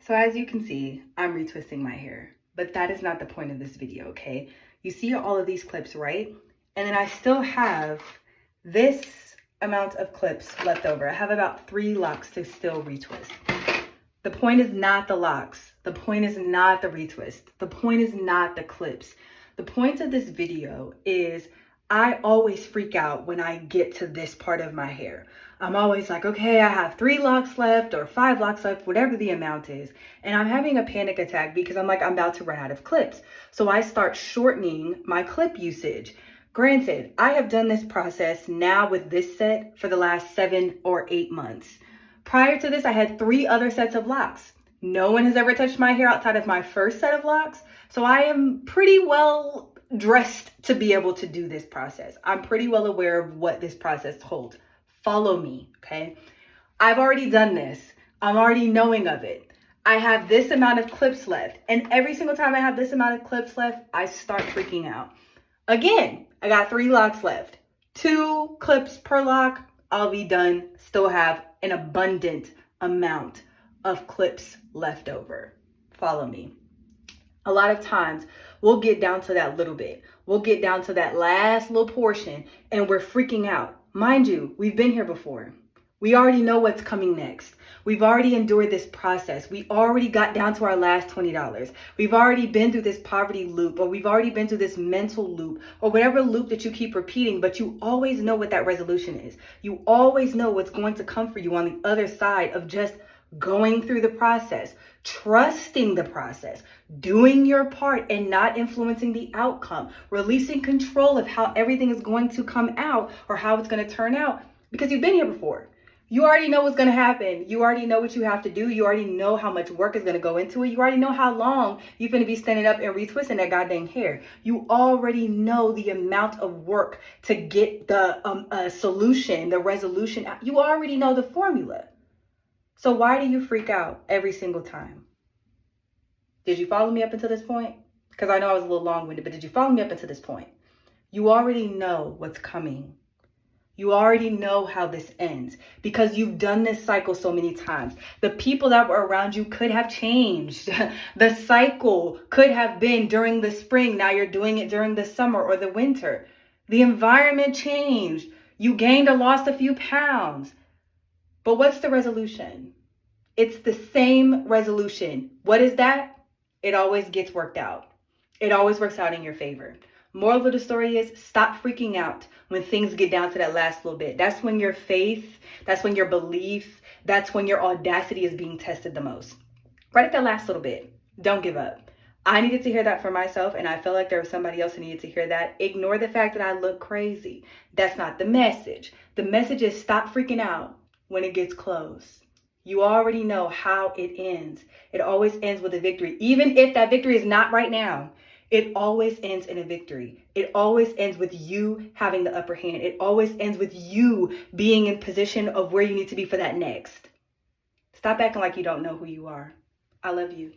So as you can see, I'm retwisting my hair, but that is not the point of this video, okay? You see all of these clips, right? And then I still have this amount of clips left over. I have about 3 locks to still retwist. The point is not the locks. The point is not the retwist. The point is not the clips. The point of this video is I always freak out when I get to this part of my hair. I'm always like, okay, I have 3 locks left or 5 locks left, whatever the amount is. And I'm having a panic attack because I'm like, I'm about to run out of clips. So I start shortening my clip usage. Granted, I have done this process now with this set for the last 7 or 8 months. Prior to this, I had 3 other sets of locks. No one has ever touched my hair outside of my first set of locks. So I am pretty well dressed to be able to do this process. I'm pretty well aware of what this process holds. Follow me, okay? I've already done this. I'm already knowing of it. I have this amount of clips left. And every single time I have this amount of clips left, I start freaking out. Again, I got 3 locks left. 2 clips per lock, I'll be done. Still have an abundant amount of clips left over. Follow me. A lot of times we'll get down to that little bit. We'll get down to that last little portion and we're freaking out. Mind you, we've been here before. We already know what's coming next. We've already endured this process. We already got down to our last $20. We've already been through this poverty loop, or we've already been through this mental loop, or whatever loop that you keep repeating, but you always know what that resolution is. You always know what's going to come for you on the other side of just going through the process, trusting the process, doing your part and not influencing the outcome, releasing control of how everything is going to come out or how it's going to turn out, because you've been here before. You already know what's going to happen. You already know what you have to do. You already know how much work is going to go into it. You already know how long you're going to be standing up and retwisting that goddamn hair. You already know the amount of work to get the solution, the resolution. You already know the formula. So why do you freak out every single time? Did you follow me up until this point? Because I know I was a little long-winded, but did you follow me up until this point? You already know what's coming. You already know how this ends because you've done this cycle so many times. The people that were around you could have changed. The cycle could have been during the spring. Now you're doing it during the summer or the winter. The environment changed. You gained or lost a few pounds. But what's the resolution? It's the same resolution. What is that? It always gets worked out. It always works out in your favor. Moral of the story is stop freaking out when things get down to that last little bit. That's when your faith, that's when your belief, that's when your audacity is being tested the most. Right at that last little bit. Don't give up. I needed to hear that for myself, and I felt like there was somebody else who needed to hear that. Ignore the fact that I look crazy. That's not the message. The message is stop freaking out when it gets close. You already know how it ends. It always ends with a victory. Even if that victory is not right now, it always ends in a victory. It always ends with you having the upper hand. It always ends with you being in position of where you need to be for that next. Stop acting like you don't know who you are. I love you.